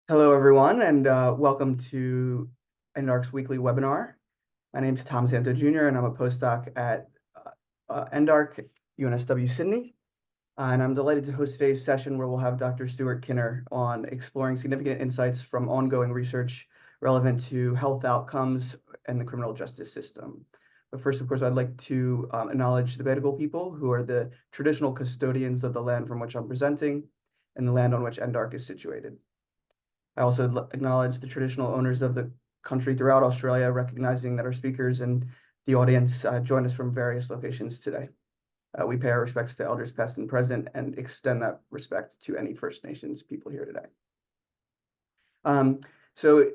Hello, everyone, and welcome to NDARC's weekly webinar. My name is Tom Santo Jr., and I'm a postdoc at NDARC, UNSW Sydney. And I'm delighted to host today's session where we'll have Dr. Stuart Kinner on exploring significant insights from ongoing research relevant to health outcomes and the criminal justice system. But first, of course, I'd like to acknowledge the Bedegal people, who are the traditional custodians of the land from which I'm presenting and the land on which NDARC is situated. I also acknowledge the traditional owners of the country throughout Australia, recognizing that our speakers and the audience join us from various locations today. We pay our respects to elders past and present and extend that respect to any First Nations people here today. So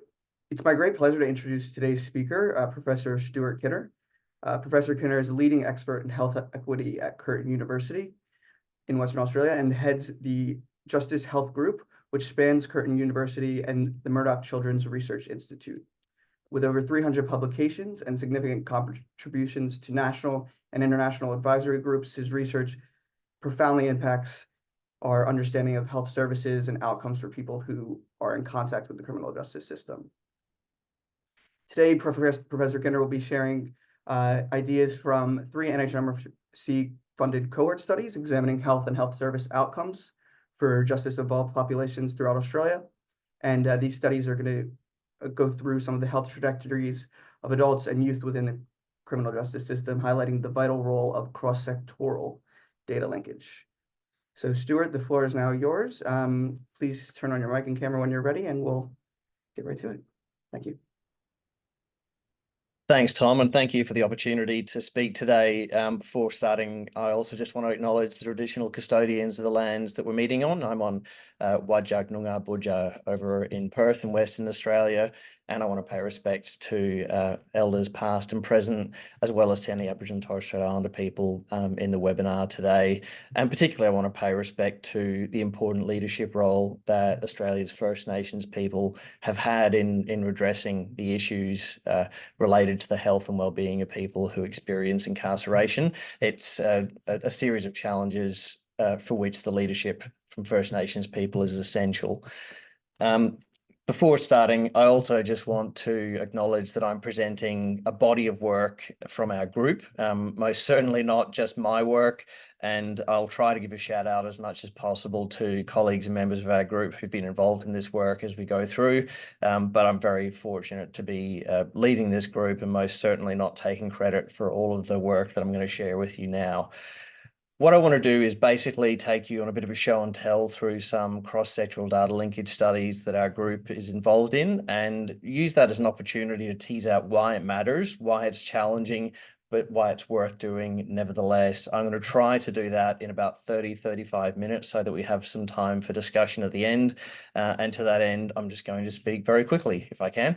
it's my great pleasure to introduce today's speaker, Professor Stuart Kinner. Professor Kinner is a leading expert in health equity at Curtin University in Western Australia and heads the Justice Health Group, which spans Curtin University and the Murdoch Children's Research Institute. With over 300 publications and significant contributions to national and international advisory groups, his research profoundly impacts our understanding of health services and outcomes for people who are in contact with the criminal justice system. Today, Professor Kinner will be sharing ideas from 3 NHMRC-funded cohort studies examining health and health service outcomes for justice-involved populations throughout Australia. And these studies are going to go through some of the health trajectories of adults and youth within the criminal justice system, highlighting the vital role of cross-sectoral data linkage. So Stuart, the floor is now yours. Please turn on your mic and camera when you're ready, and we'll get right to it. Thank you. Thanks, Tom, and thank you for the opportunity to speak today. Before starting, I also just want to acknowledge the traditional custodians of the lands that we're meeting on. I'm on Whadjuk Noongar Boodja over in Perth in Western Australia, and I want to pay respects to elders past and present, as well as to any Aboriginal and Torres Strait Islander people in the webinar today. And particularly, I want to pay respect to the important leadership role that Australia's First Nations people have had in redressing the issues related to the health and well-being of people who experience incarceration. It's a series of challenges for which the leadership from First Nations people is essential. Before starting, I also just want to acknowledge that I'm presenting a body of work from our group, most certainly not just my work, and I'll try to give a shout out as much as possible to colleagues and members of our group who've been involved in this work as we go through, but I'm very fortunate to be leading this group and most certainly not taking credit for all of the work that I'm going to share with you now. What I want to do is basically take you on a bit of a show and tell through some cross-sectoral data linkage studies that our group is involved in and use that as an opportunity to tease out why it matters, why it's challenging, but why it's worth doing nevertheless. I'm going to try to do that in about 30-35 minutes so that we have some time for discussion at the end. And to that end, I'm just going to speak very quickly if I can.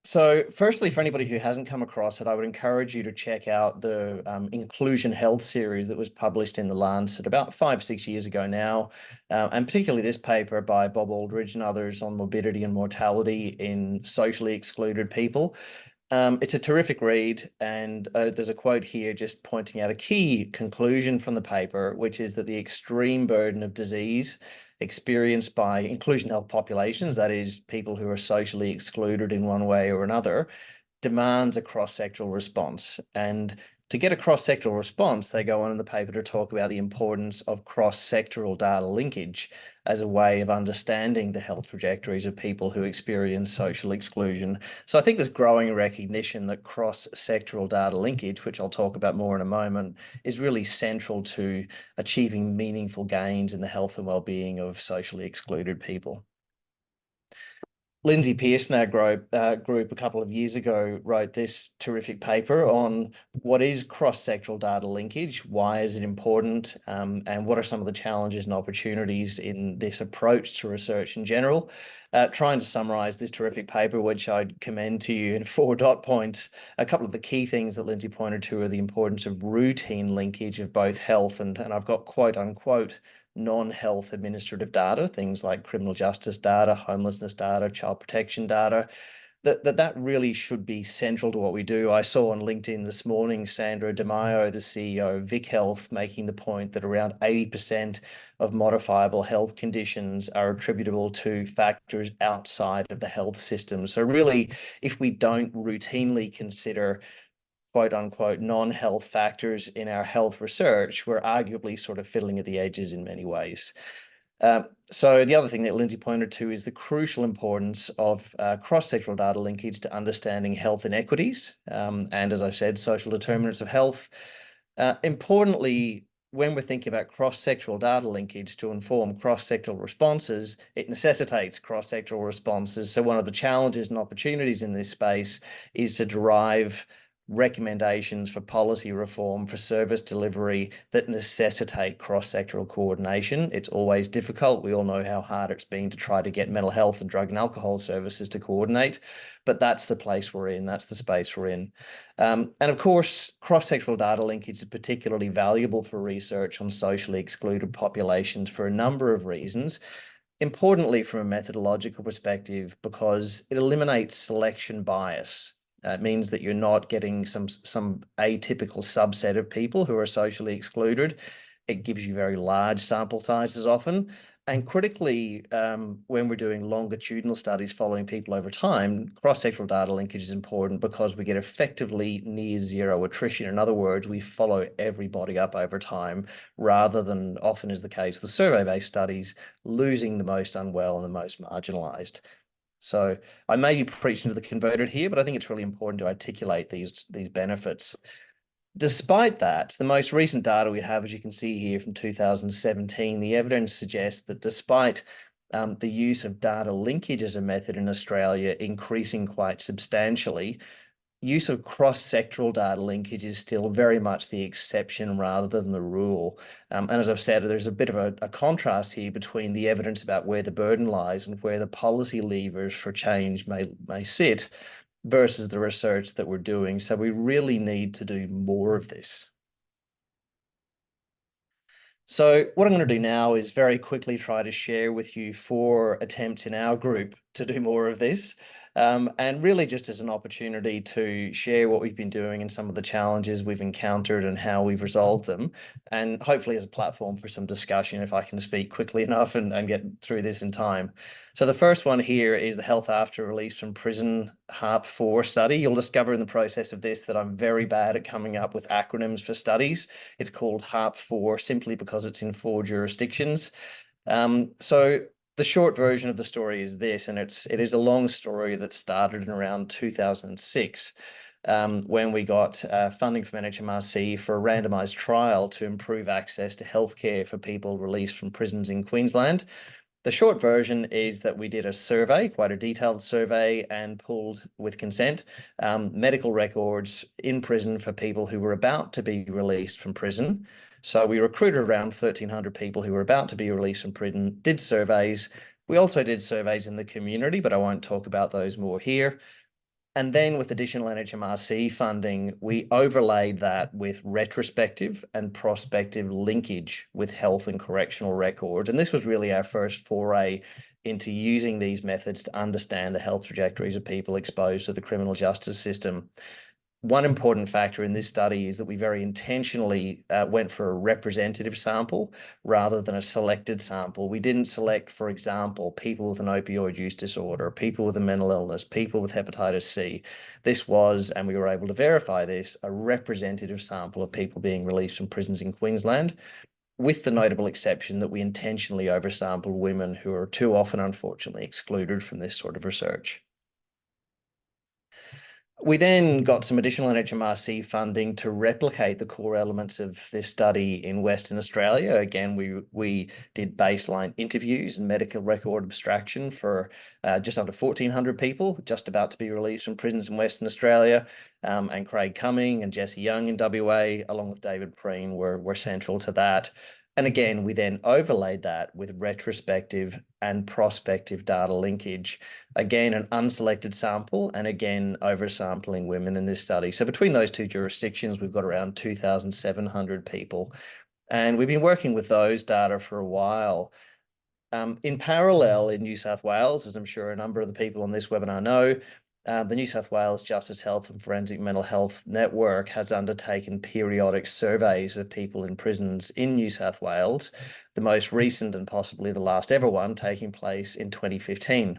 So firstly, for anybody who hasn't come across it, I would encourage you to check out the Inclusion Health series that was published in The Lancet about 5-6 years ago now, and particularly this paper by Bob Aldridge and others on morbidity and mortality in socially excluded people. It's a terrific read, and there's a quote here just pointing out a key conclusion from the paper, which is that the extreme burden of disease experienced by inclusion health populations, that is, people who are socially excluded in one way or another, demands a cross-sectoral response. And to get a cross-sectoral response, they go on in the paper to talk about the importance of cross-sectoral data linkage as a way of understanding the health trajectories of people who experience social exclusion. So I think there's growing recognition that cross-sectoral data linkage, which I'll talk about more in a moment, is really central to achieving meaningful gains in the health and well-being of socially excluded people. Lindsay Pearson, our group a couple of years ago, wrote this terrific paper on what is cross-sectoral data linkage, why is it important, and what are some of the challenges and opportunities in this approach to research in general. Trying to summarize this terrific paper, which I'd commend to you in 4 dot points, a couple of the key things that Lindsay pointed to are the importance of routine linkage of both health and I've got quote unquote non-health administrative data, things like criminal justice data, homelessness data, child protection data, that really should be central to what we do. I saw on LinkedIn this morning, Sandra Di Maio, the CEO of Vic Health, making the point that around 80% of modifiable health conditions are attributable to factors outside of the health system. So really, if we don't routinely consider quote unquote non-health factors in our health research, we're arguably sort of fiddling at the edges in many ways. So the other thing that Lindsay pointed to is the crucial importance of cross-sectoral data linkage to understanding health inequities, and as I've said, social determinants of health. Importantly, when we're thinking about cross-sectoral data linkage to inform cross-sectoral responses, it necessitates cross-sectoral responses. So one of the challenges and opportunities in this space is to derive recommendations for policy reform for service delivery that necessitate cross-sectoral coordination. It's always difficult. We all know how hard it's been to try to get mental health and drug and alcohol services to coordinate, but that's the place we're in. That's the space we're in. And of course, cross-sectoral data linkage is particularly valuable for research on socially excluded populations for a number of reasons. Importantly, from a methodological perspective, because it eliminates selection bias. It means that you're not getting some atypical subset of people who are socially excluded. It gives you very large sample sizes often. And critically, when we're doing longitudinal studies following people over time, cross-sectoral data linkage is important because we get effectively near zero attrition. In other words, we follow everybody up over time rather than often is the case with survey-based studies, losing the most unwell and the most marginalized. So I may be preaching to the converted here, but I think it's really important to articulate these benefits. Despite that, the most recent data we have, as you can see here from 2017, the evidence suggests that despite the use of data linkage as a method in Australia increasing quite substantially, use of cross-sectoral data linkage is still very much the exception rather than the rule. And as I've said, there's a bit of a contrast here between the evidence about where the burden lies and where the policy levers for change may sit versus the research that we're doing. So we really need to do more of this. So what I'm going to do now is very quickly try to share with you 4 attempts in our group to do more of this. And really just as an opportunity to share what we've been doing and some of the challenges we've encountered and how we've resolved them, and hopefully as a platform for some discussion if I can speak quickly enough and get through this in time. So the first one here is the Health After Release from Prison HARP4 study. You'll discover in the process of this that I'm very bad at coming up with acronyms for studies. It's called HARP4 simply because it's in 4 jurisdictions. So the short version of the story is this, and it is a long story that started in around 2006 when we got funding from NHMRC for a randomized trial to improve access to healthcare for people released from prisons in Queensland. The short version is that we did a survey, quite a detailed survey, and pulled, with consent, medical records in prison for people who were about to be released from prison. So we recruited around 1,300 people who were about to be released from prison, did surveys. We also did surveys in the community, but I won't talk about those more here. And then with additional NHMRC funding, we overlaid that with retrospective and prospective linkage with health and correctional records. And this was really our first foray into using these methods to understand the health trajectories of people exposed to the criminal justice system. One important factor in this study is that we very intentionally went for a representative sample rather than a selected sample. We didn't select, for example, people with an opioid use disorder, people with a mental illness, people with hepatitis C. This was, and we were able to verify this, a representative sample of people being released from prisons in Queensland, with the notable exception that we intentionally oversampled women who are too often, unfortunately, excluded from this sort of research. We then got some additional NHMRC funding to replicate the core elements of this study in Western Australia. Again, we did baseline interviews and medical record abstraction for just under 1,400 people just about to be released from prisons in Western Australia. And Craig Cumming and Jesse Young in WA, along with David Preen, were central to that. And again, we then overlaid that with retrospective and prospective data linkage. Again, an unselected sample, and again, oversampling women in this study. So between those 2 jurisdictions, we've got around 2,700 people. And we've been working with those data for a while. In parallel, in New South Wales, as I'm sure a number of the people on this webinar know, the New South Wales Justice Health and Forensic Mental Health Network has undertaken periodic surveys of people in prisons in New South Wales, the most recent and possibly the last ever one taking place in 2015.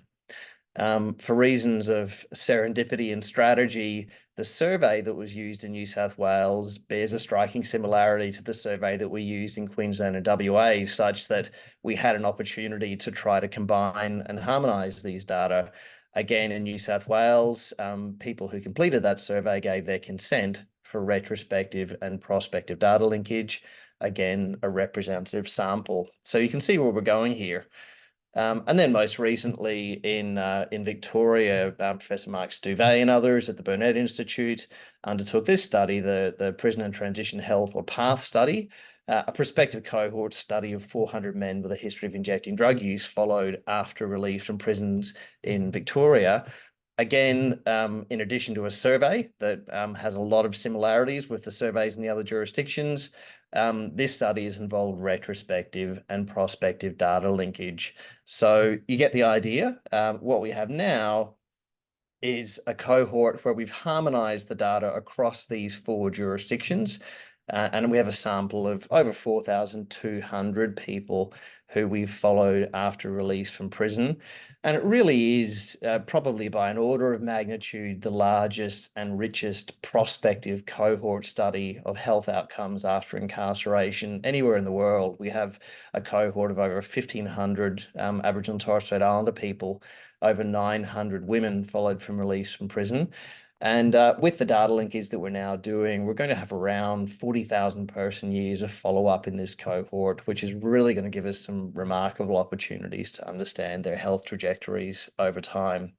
For reasons of serendipity and strategy, the survey that was used in New South Wales bears a striking similarity to the survey that we used in Queensland and WA, such that we had an opportunity to try to combine and harmonise these data. Again, in New South Wales, people who completed that survey gave their consent for retrospective and prospective data linkage. Again, a representative sample. So you can see where we're going here. And then most recently in Victoria, Professor Mark Stuvet and others at the Burnet Institute undertook this study, the Prison and Transition Health or PATH study, a prospective cohort study of 400 men with a history of injecting drug use followed after release from prisons in Victoria. Again, in addition to a survey that has a lot of similarities with the surveys in the other jurisdictions, this study has involved retrospective and prospective data linkage. So you get the idea. What we have now is a cohort where we've harmonized the data across these 4 jurisdictions. And we have a sample of over 4,200 people who we've followed after release from prison. And it really is probably by an order of magnitude the largest and richest prospective cohort study of health outcomes after incarceration anywhere in the world. We have a cohort of over 1,500 Aboriginal and Torres Strait Islander people, over 900 women followed from release from prison. And with the data linkage that we're now doing, we're going to have around 40,000 person years of follow-up in this cohort, which is really going to give us some remarkable opportunities to understand their health trajectories over time.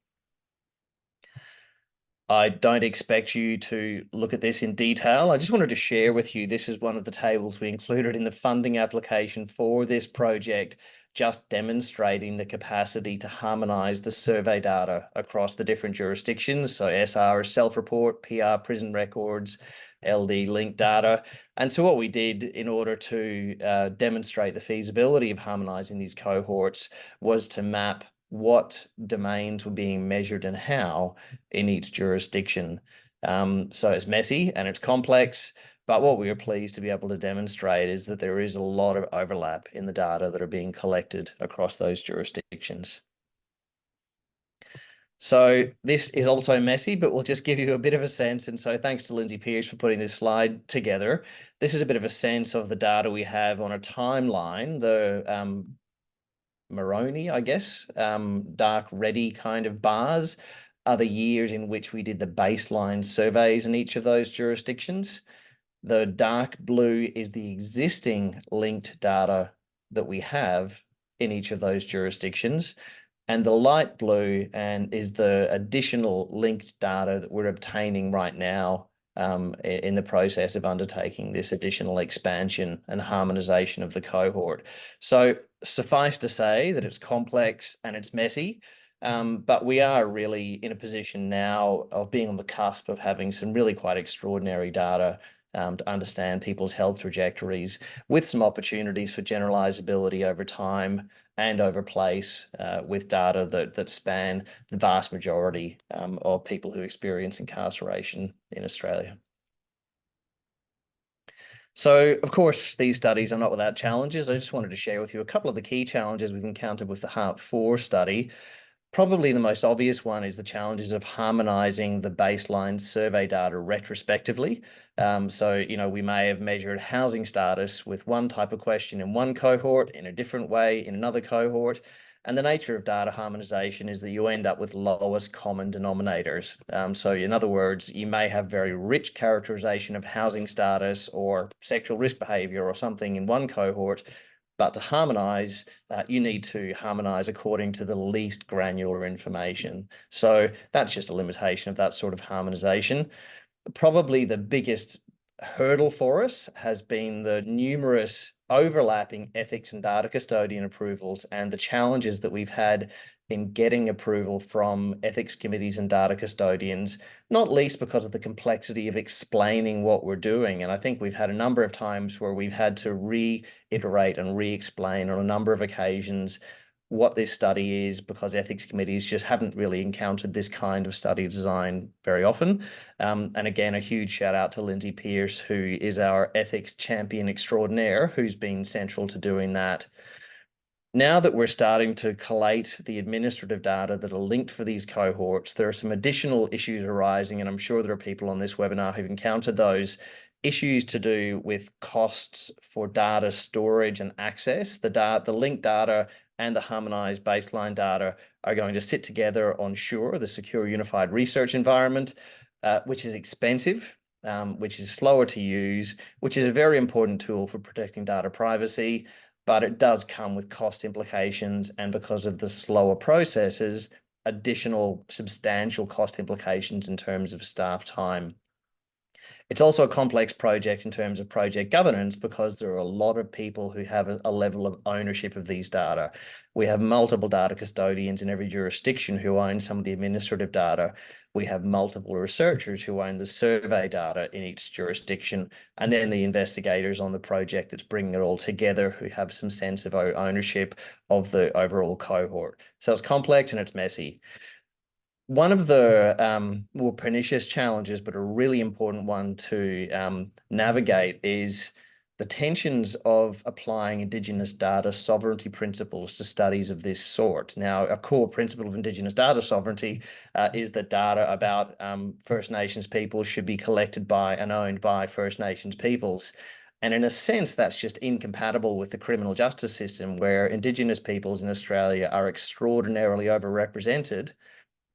I don't expect you to look at this in detail. I just wanted to share with you, this is one of the tables we included in the funding application for this project, just demonstrating the capacity to harmonise the survey data across the different jurisdictions. So SR is self-report, PR prison records, LD linked data. And so what we did in order to demonstrate the feasibility of harmonising these cohorts was to map what domains were being measured and how in each jurisdiction. So it's messy and it's complex, but what we are pleased to be able to demonstrate is that there is a lot of overlap in the data that are being collected across those jurisdictions. So this is also messy, but we'll just give you a bit of a sense. And so thanks to Lindsay Pierce for putting this slide together. This is a bit of a sense of the data we have on a timeline. The Moroni, I guess, dark reddy kind of bars are the years in which we did the baseline surveys in each of those jurisdictions. The dark blue is the existing linked data that we have in each of those jurisdictions. And the light blue is the additional linked data that we're obtaining right now in the process of undertaking this additional expansion and harmonization of the cohort. So suffice to say that it's complex and it's messy, but we are really in a position now of being on the cusp of having some really quite extraordinary data to understand people's health trajectories with some opportunities for generalizability over time and over place with data that span the vast majority of people who experience incarceration in Australia. So, of course, these studies are not without challenges. I just wanted to share with you a couple of the key challenges we've encountered with the HARP4 study. Probably the most obvious one is the challenges of harmonizing the baseline survey data retrospectively. So, we may have measured housing status with one type of question in one cohort, in a different way in another cohort. And the nature of data harmonization is that you end up with lowest common denominators. So in other words, you may have very rich characterization of housing status or sexual risk behavior or something in one cohort, but to harmonize, you need to harmonize according to the least granular information. So that's just a limitation of that sort of harmonization. Probably the biggest hurdle for us has been the numerous overlapping ethics and data custodian approvals and the challenges that we've had in getting approval from ethics committees and data custodians, not least because of the complexity of explaining what we're doing. And I think we've had a number of times where we've had to reiterate and re-explain on a number of occasions what this study is, because ethics committees just haven't really encountered this kind of study design very often. And again, a huge shout out to Lindsay Pierce, who is our ethics champion extraordinaire, who's been central to doing that. Now that we're starting to collate the administrative data that are linked for these cohorts, there are some additional issues arising, and I'm sure there are people on this webinar who've encountered those issues to do with costs for data storage and access. The linked data and the harmonized baseline data are going to sit together on SURE, the Secure Unified Research Environment, which is expensive, which is slower to use, which is a very important tool for protecting data privacy, but it does come with cost implications, and because of the slower processes, additional substantial cost implications in terms of staff time. It's also a complex project in terms of project governance, because there are a lot of people who have a level of ownership of these data. We have multiple data custodians in every jurisdiction who own some of the administrative data. We have multiple researchers who own the survey data in each jurisdiction, and then the investigators on the project that's bringing it all together who have some sense of ownership of the overall cohort. So it's complex and it's messy. One of the more pernicious challenges, but a really important one to navigate, is the tensions of applying Indigenous data sovereignty principles to studies of this sort. Now, a core principle of Indigenous data sovereignty is that data about First Nations peoples should be collected by and owned by First Nations peoples. And in a sense, that's just incompatible with the criminal justice system, where Indigenous peoples in Australia are extraordinarily overrepresented,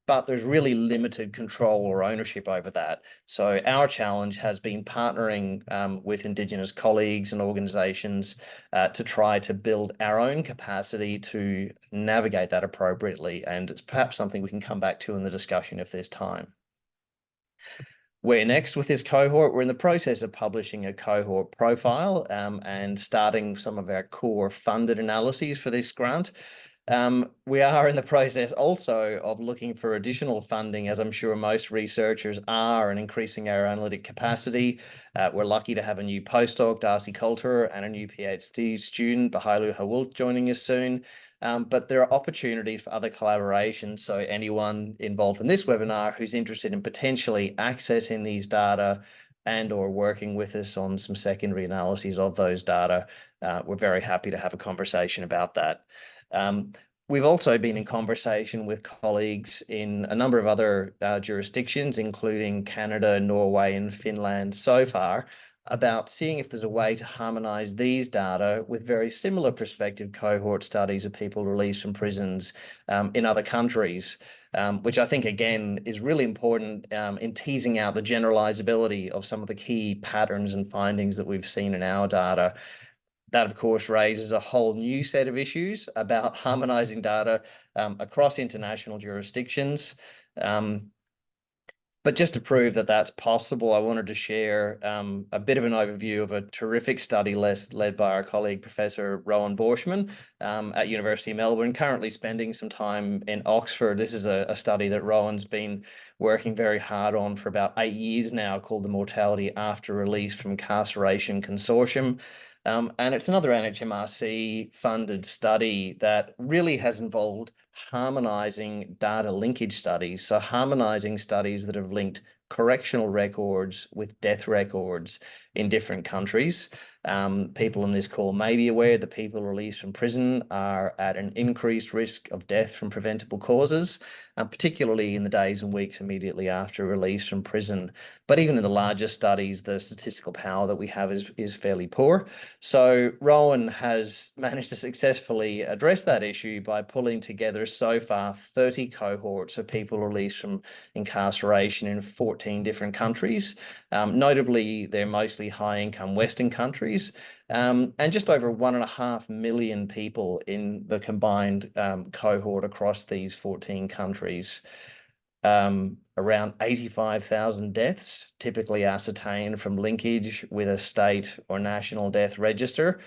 but there's really limited control or ownership over that. So our challenge has been partnering with Indigenous colleagues and organisations to try to build our own capacity to navigate that appropriately. And it's perhaps something we can come back to in the discussion if there's time. Where next with this cohort? We're in the process of publishing a cohort profile and starting some of our core funded analyses for this grant. We are in the process also of looking for additional funding, as I'm sure most researchers are, and increasing our analytic capacity. We're lucky to have a new postdoc, Darcy Coulter, and a new PhD student, Bahailu Hawult, joining us soon. But there are opportunities for other collaborations. So anyone involved in this webinar who's interested in potentially accessing these data and or working with us on some secondary analyses of those data, we're very happy to have a conversation about that. We've also been in conversation with colleagues in a number of other jurisdictions, including Canada, Norway, and Finland so far, about seeing if there's a way to harmonise these data with very similar prospective cohort studies of people released from prisons in other countries, which I think, again, is really important in teasing out the generalisability of some of the key patterns and findings that we've seen in our data. That, of course, raises a whole new set of issues about harmonizing data across international jurisdictions. But just to prove that that's possible, I wanted to share a bit of an overview of a terrific study led by our colleague, Professor Rowan Borshman at University of Melbourne, currently spending some time in Oxford. This is a study that Rowan's been working very hard on for about 8 years now, called the Mortality After Release from Incarceration Consortium. And it's another NHMRC-funded study that really has involved harmonizing data linkage studies. So harmonizing studies that have linked correctional records with death records in different countries. People on this call may be aware that people released from prison are at an increased risk of death from preventable causes, particularly in the days and weeks immediately after release from prison. But even in the larger studies, the statistical power that we have is fairly poor. So Rowan has managed to successfully address that issue by pulling together so far 30 cohorts of people released from incarceration in 14 different countries. Notably, they're mostly high-income Western countries, and just over 1.5 million people in the combined cohort across these 14 countries. Around 85,000 deaths, typically ascertained from linkage with a state or national death register.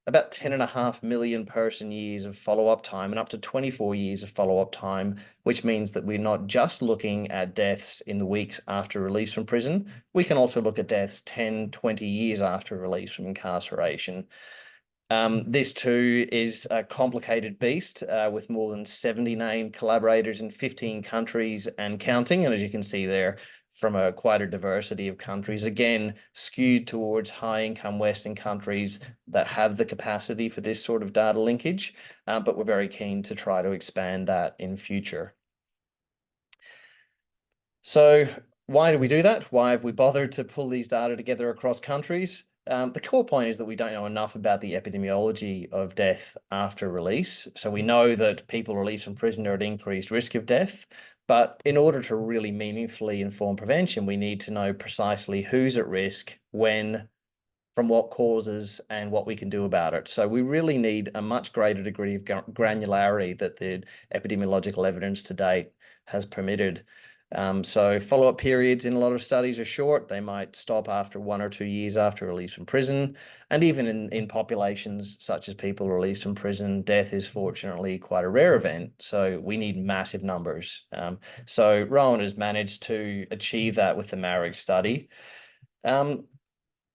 About 10.5 million person years of follow-up time, and up to 24 years of follow-up time, which means that we're not just looking at deaths in the weeks after release from prison. We can also look at deaths 10, 20 years after release from incarceration. This too is a complicated beast with more than 70 named collaborators in 15 countries and counting. And as you can see there, from quite a diversity of countries, again, skewed towards high-income Western countries that have the capacity for this sort of data linkage, but we're very keen to try to expand that in future. So why do we do that? Why have we bothered to pull these data together across countries? The core point is that we don't know enough about the epidemiology of death after release. So we know that people released from prison are at increased risk of death, but in order to really meaningfully inform prevention, we need to know precisely who's at risk, when, from what causes, and what we can do about it. So we really need a much greater degree of granularity that the epidemiological evidence to date has permitted. So follow-up periods in a lot of studies are short. They might stop after 1 or 2 years after release from prison. And even in populations such as people released from prison, death is fortunately quite a rare event. So we need massive numbers. So Rowan has managed to achieve that with the MARIC study.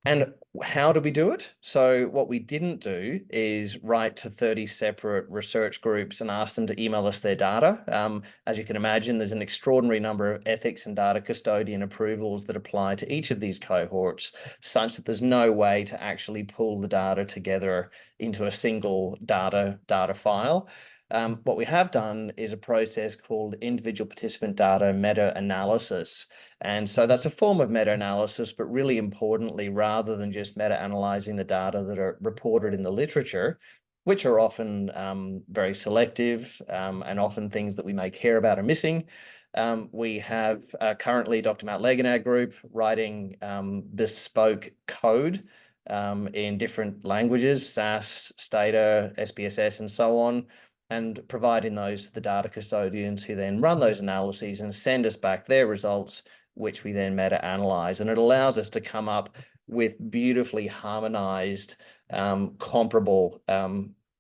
And how do we do it? So what we didn't do is write to 30 separate research groups and ask them to email us their data. As you can imagine, there's an extraordinary number of ethics and data custodian approvals that apply to each of these cohorts, such that there's no way to actually pull the data together into a single data file. What we have done is a process called individual participant data meta-analysis. And so that's a form of meta-analysis, but really importantly, rather than just meta-analyzing the data that are reported in the literature, which are often very selective and often things that we may care about are missing, we have currently Dr. Matt Legg in our group writing bespoke code in different languages, SAS, Stata, SPSS, and so on, and providing those to the data custodians who then run those analyses and send us back their results, which we then meta-analyze. And it allows us to come up with beautifully harmonized, comparable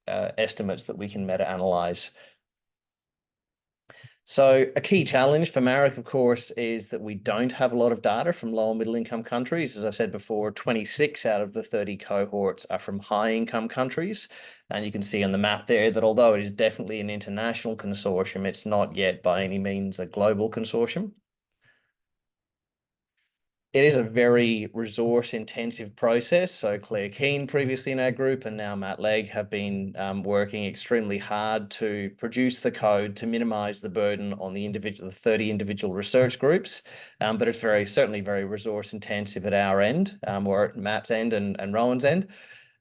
estimates that we can meta-analyze. So a key challenge for MARIC, of course, is that we don't have a lot of data from low and middle income countries. As I've said before, 26 out of the 30 cohorts are from high income countries. And you can see on the map there that although it is definitely an international consortium, it's not yet by any means a global consortium. It is a very resource-intensive process. So Claire Keane, previously in our group, and now Matt Legg have been working extremely hard to produce the code to minimize the burden on the 30 individual research groups. But it's certainly very resource-intensive at our end, or at Matt's end and Rowan's end.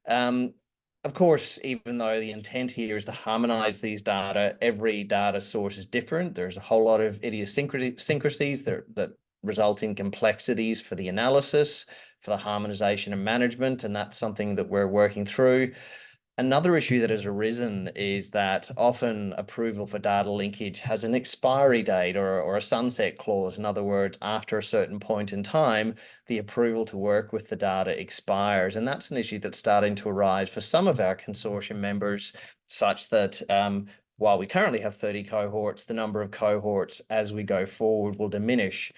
Of course, even though the intent here is to harmonize these data, every data source is different. There's a whole lot of idiosyncrasies that result in complexities for the analysis, for the harmonization and management, and that's something that we're working through. Another issue that has arisen is that often approval for data linkage has an expiry date or a sunset clause. In other words, after a certain point in time, the approval to work with the data expires. And that's an issue that's starting to arise for some of our consortium members, such that while we currently have 30 cohorts, the number of cohorts as we go forward will diminish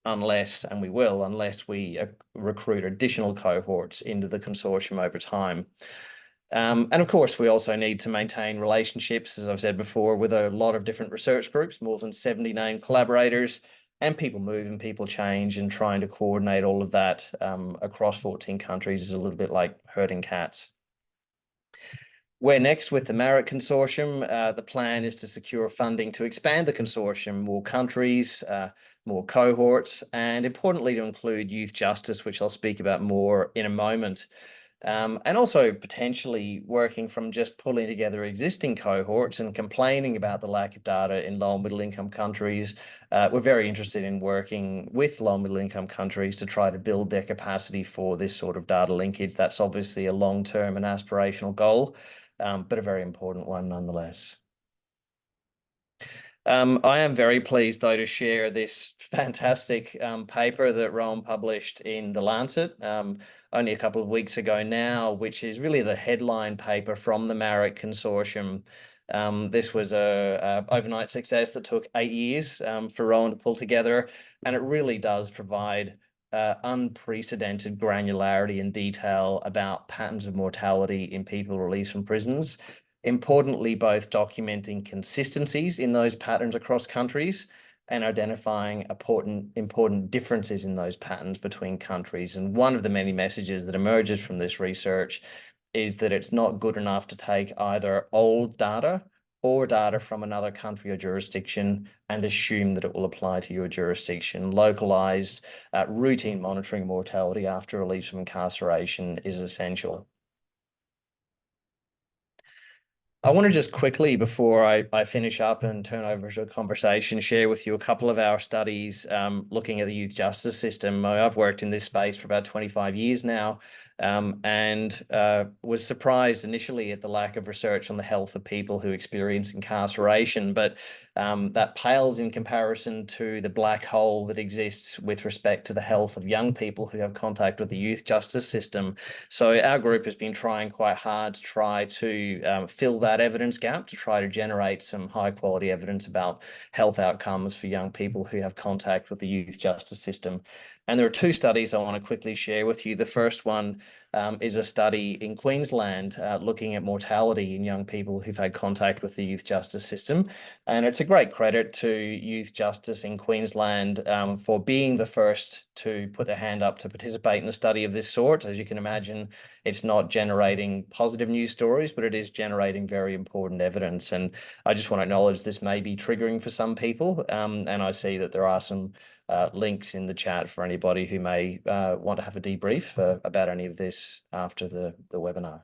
unless we recruit additional cohorts into the consortium over time. And of course, we also need to maintain relationships, as I've said before, with a lot of different research groups, more than 70 named collaborators, and people move and people change, and trying to coordinate all of that across 14 countries is a little bit like herding cats. We're next with the MARIC consortium. The plan is to secure funding to expand the consortium, more countries, more cohorts, and importantly to include youth justice, which I'll speak about more in a moment. And also potentially working from just pulling together existing cohorts and complaining about the lack of data in low and middle income countries. We're very interested in working with low and middle income countries to try to build their capacity for this sort of data linkage. That's obviously a long-term and aspirational goal, but a very important one nonetheless. I am very pleased, though, to share this fantastic paper that Rowan published in The Lancet only a couple of weeks ago now, which is really the headline paper from the MARIC consortium. This was a overnight success that took 8 years for Rowan to pull together, and it really does provide unprecedented granularity and detail about patterns of mortality in people released from prisons. Importantly, both documenting consistencies in those patterns across countries and identifying important differences in those patterns between countries. And one of the many messages that emerges from this research is that it's not good enough to take either old data or data from another country or jurisdiction and assume that it will apply to your jurisdiction. Localized, routine monitoring mortality after release from incarceration is essential. I want to just quickly, before I finish up and turn over to a conversation, share with you a couple of our studies looking at the youth justice system. I've worked in this space for about 25 years now, and was surprised initially at the lack of research on the health of people who experience incarceration, but that pales in comparison to the black hole that exists with respect to the health of young people who have contact with the youth justice system. So our group has been trying quite hard to try to fill that evidence gap, to try to generate some high quality evidence about health outcomes for young people who have contact with the youth justice system. And there are two studies I want to quickly share with you. The first one is a study in Queensland looking at mortality in young people who've had contact with the youth justice system. And it's a great credit to youth justice in Queensland for being the first to put their hand up to participate in a study of this sort. As you can imagine, it's not generating positive news stories, but it is generating very important evidence. And I just want to acknowledge this may be triggering for some people. And I see that there are some links in the chat for anybody who may want to have a debrief about any of this after the webinar.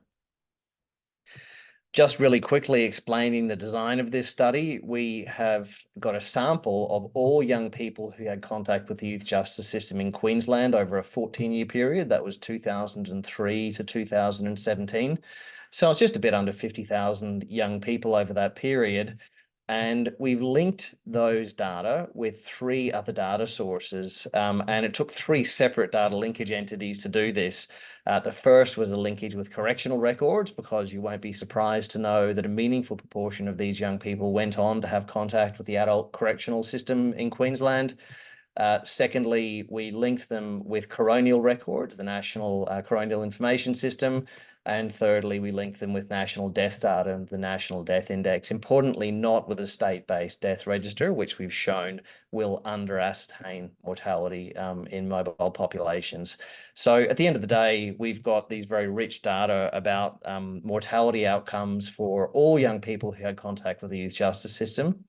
Just really quickly explaining the design of this study, we have got a sample of all young people who had contact with the youth justice system in Queensland over a 14-year period. That was 2003 to 2017. So it's just a bit under 50,000 young people over that period. And we've linked those data with three other data sources. And it took three separate data linkage entities to do this. The first was a linkage with correctional records, because you won't be surprised to know that a meaningful proportion of these young people went on to have contact with the adult correctional system in Queensland. Secondly, we linked them with coronial records, the National Coronial Information System. And thirdly, we linked them with national death data and the National Death Index. Importantly, not with a state-based death register, which we've shown will under-ascertain mortality in mobile populations. So at the end of the day, we've got these very rich data about mortality outcomes for all young people who had contact with the youth justice system,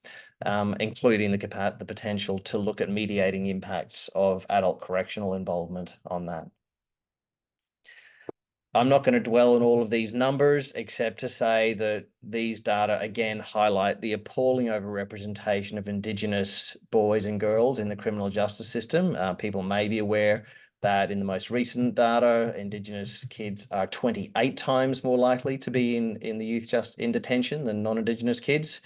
including the potential to look at mediating impacts of adult correctional involvement on that. I'm not going to dwell on all of these numbers, except to say that these data again highlight the appalling overrepresentation of Indigenous boys and girls in the criminal justice system. People may be aware that in the most recent data, Indigenous kids are 28 times more likely to be in the youth in detention than non-Indigenous kids.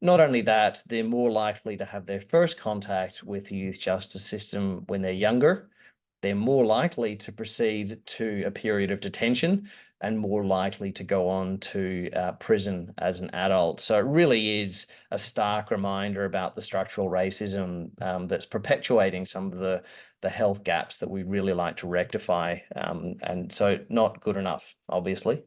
Not only that, they're more likely to have their first contact with the youth justice system when they're younger. They're more likely to proceed to a period of detention and more likely to go on to prison as an adult. So it really is a stark reminder about the structural racism that's perpetuating some of the health gaps that we really like to rectify. And so not good enough, obviously.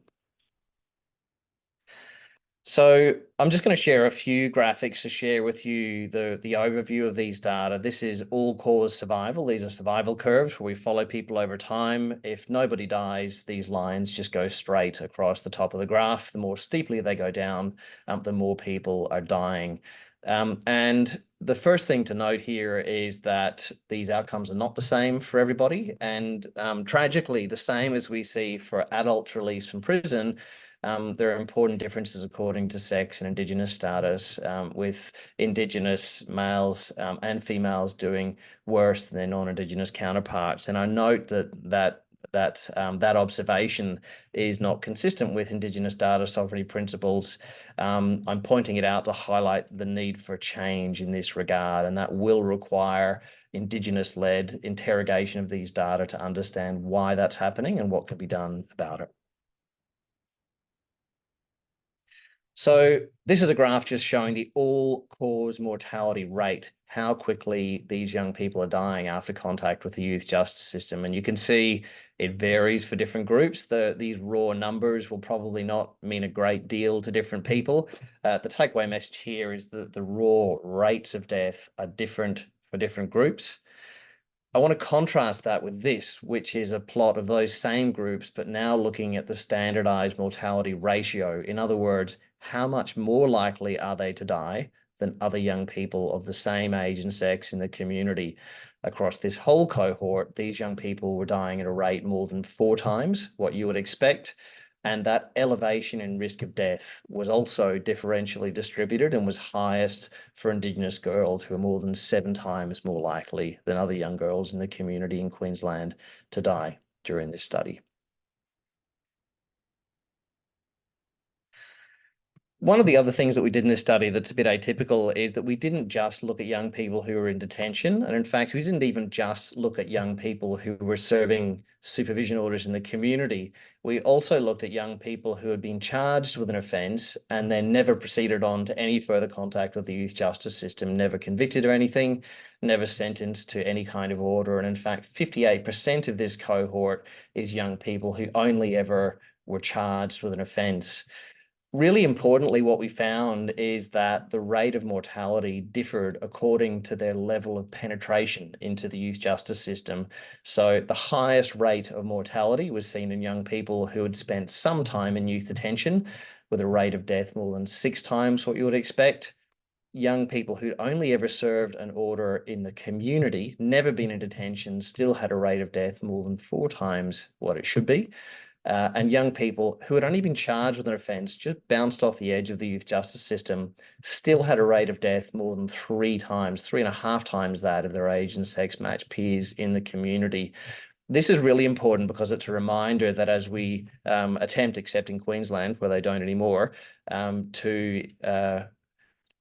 So I'm just going to share a few graphics to share with you the overview of these data. This is all-cause survival. These are survival curves where we follow people over time. If nobody dies, these lines just go straight across the top of the graph. The more steeply they go down, the more people are dying. And the first thing to note here is that these outcomes are not the same for everybody. And tragically, the same as we see for adults released from prison, there are important differences according to sex and Indigenous status, with Indigenous males and females doing worse than their non-Indigenous counterparts. And I note that observation is not consistent with Indigenous data sovereignty principles. I'm pointing it out to highlight the need for change in this regard, and that will require Indigenous-led interrogation of these data to understand why that's happening and what can be done about it. So this is a graph just showing the all-cause mortality rate, how quickly these young people are dying after contact with the youth justice system. And you can see it varies for different groups. These raw numbers will probably not mean a great deal to different people. The takeaway message here is that the raw rates of death are different for different groups. I want to contrast that with this, which is a plot of those same groups, but now looking at the standardized mortality ratio. In other words, how much more likely are they to die than other young people of the same age and sex in the community? Across this whole cohort, these young people were dying at a rate more than 4 times what you would expect. And that elevation in risk of death was also differentially distributed and was highest for Indigenous girls, who are more than 7 times more likely than other young girls in the community in Queensland to die during this study. One of the other things that we did in this study that's a bit atypical is that we didn't just look at young people who were in detention. And in fact, we didn't even just look at young people who were serving supervision orders in the community. We also looked at young people who had been charged with an offence and then never proceeded on to any further contact with the youth justice system, never convicted or anything, never sentenced to any kind of order. And in fact, 58% of this cohort is young people who only ever were charged with an offence. Really importantly, what we found is that the rate of mortality differed according to their level of penetration into the youth justice system. So the highest rate of mortality was seen in young people who had spent some time in youth detention, with a rate of death more than 6 times what you would expect. Young people who'd only ever served an order in the community, never been in detention, still had a rate of death more than 4 times what it should be. And young people who had only been charged with an offence, just bounced off the edge of the youth justice system, still had a rate of death more than 3 times, 3.5 times that of their age and sex match peers in the community. This is really important because it's a reminder that as we attempt, except in Queensland, where they don't anymore, to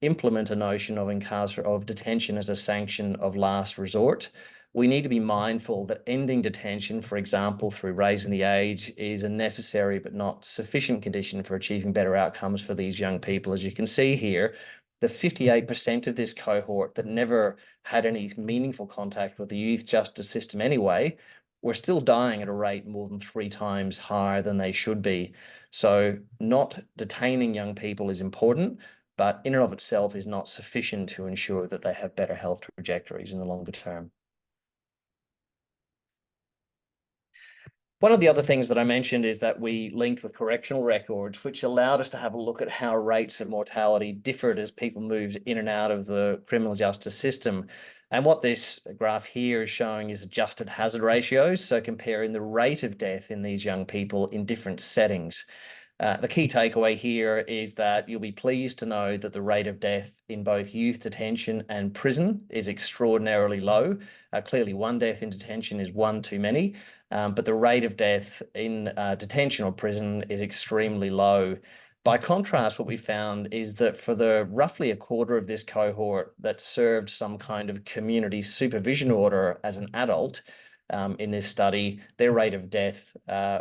implement a notion of detention as a sanction of last resort, we need to be mindful that ending detention, for example, through raising the age, is a necessary but not sufficient condition for achieving better outcomes for these young people. As you can see here, the 58% of this cohort that never had any meaningful contact with the youth justice system anyway, were still dying at a rate more than 3 times higher than they should be. So not detaining young people is important, but in and of itself is not sufficient to ensure that they have better health trajectories in the longer term. One of the other things that I mentioned is that we linked with correctional records, which allowed us to have a look at how rates of mortality differed as people moved in and out of the criminal justice system. And what this graph here is showing is adjusted hazard ratios, so comparing the rate of death in these young people in different settings. The key takeaway here is that you'll be pleased to know that the rate of death in both youth detention and prison is extraordinarily low. Clearly, 1 death in detention is 1 too many, but the rate of death in detention or prison is extremely low. By contrast, what we found is that for the roughly 1/4 of this cohort that served some kind of community supervision order as an adult, in this study, their rate of death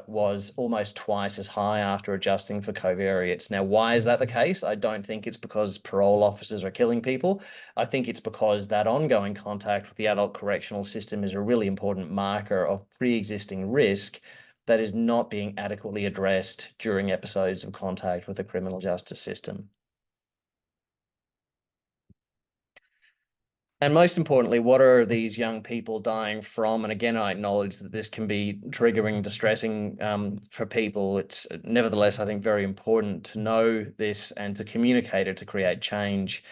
was almost twice as high after adjusting for covariates. Now, why is that the case? I don't think it's because parole officers are killing people. I think it's because that ongoing contact with the adult correctional system is a really important marker of pre-existing risk that is not being adequately addressed during episodes of contact with the criminal justice system. And most importantly, what are these young people dying from? And again, I acknowledge that this can be triggering, distressing for people. It's nevertheless, I think, very important to know this and to communicate it to create change.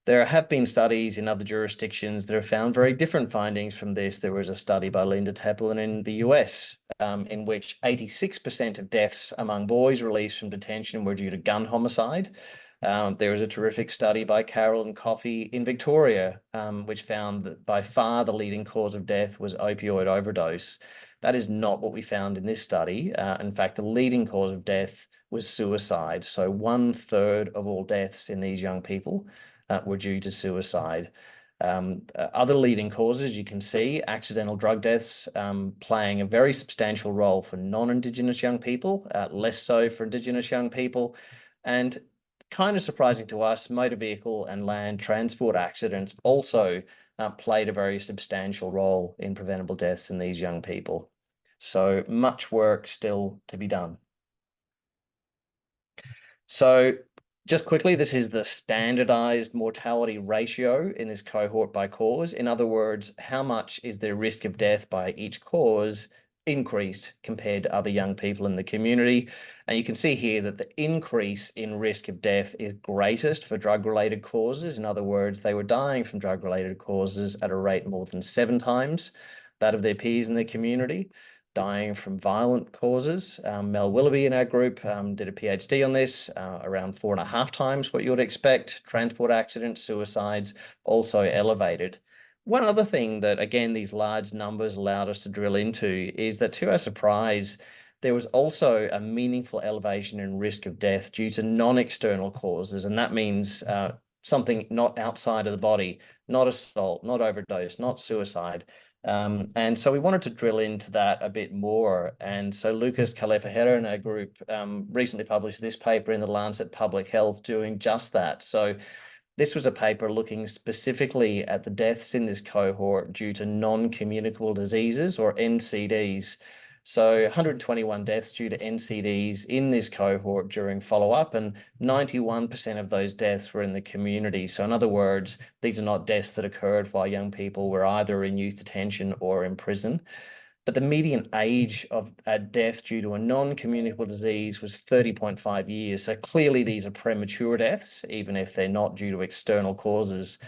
There have been studies in other jurisdictions that have found very different findings from this. There was a study by Linda Teplin in the US, in which 86% of deaths among boys released from detention were due to gun homicide. There was a terrific study by Carroll and Coffey in Victoria, which found that by far the leading cause of death was opioid overdose. That is not what we found in this study. In fact, the leading cause of death was suicide. So 1/3 of all deaths in these young people were due to suicide. Other leading causes, you can see accidental drug deaths playing a very substantial role for non-Indigenous young people, less so for Indigenous young people. And kind of surprising to us, motor vehicle and land transport accidents also played a very substantial role in preventable deaths in these young people. So much work still to be done. So just quickly, this is the standardized mortality ratio in this cohort by cause. In other words, how much is the risk of death by each cause increased compared to other young people in the community? And you can see here that the increase in risk of death is greatest for drug-related causes. In other words, they were dying from drug-related causes at a rate more than 7 times that of their peers in the community. Dying from violent causes. Mel Willoughby in our group did a PhD on this, around 4.5 times what you would expect. Transport accidents, suicides, also elevated. One other thing that, again, these large numbers allowed us to drill into is that, to our surprise, there was also a meaningful elevation in risk of death due to non-external causes, and that means something not outside of the body, not assault, not overdose, not suicide. And so we wanted to drill into that a bit more. And so Lucas Calefajera and our group recently published this paper in the Lancet Public Health doing just that. So this was a paper looking specifically at the deaths in this cohort due to non-communicable diseases, or NCDs. So 121 deaths due to NCDs in this cohort during follow-up, and 91% of those deaths were in the community. So in other words, these are not deaths that occurred while young people were either in youth detention or in prison. But the median age of death due to a non-communicable disease was 30.5 years. So clearly these are premature deaths, even if they're not due to external causes.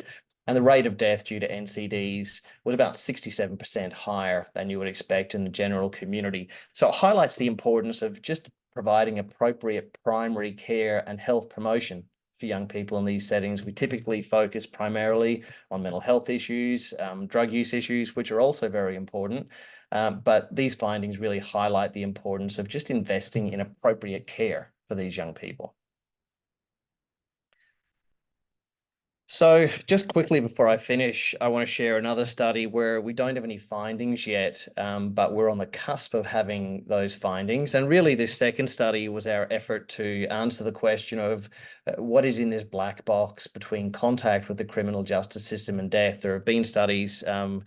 And the rate of death due to NCDs was about 67% higher than you would expect in the general community. So it highlights the importance of just providing appropriate primary care and health promotion for young people in these settings. We typically focus primarily on mental health issues, drug use issues, which are also very important. But these findings really highlight the importance of just investing in appropriate care for these young people. So just quickly before I finish, I want to share another study where we don't have any findings yet, but we're on the cusp of having those findings. And really this second study was our effort to answer the question of what is in this black box between contact with the criminal justice system and death. There have been studies of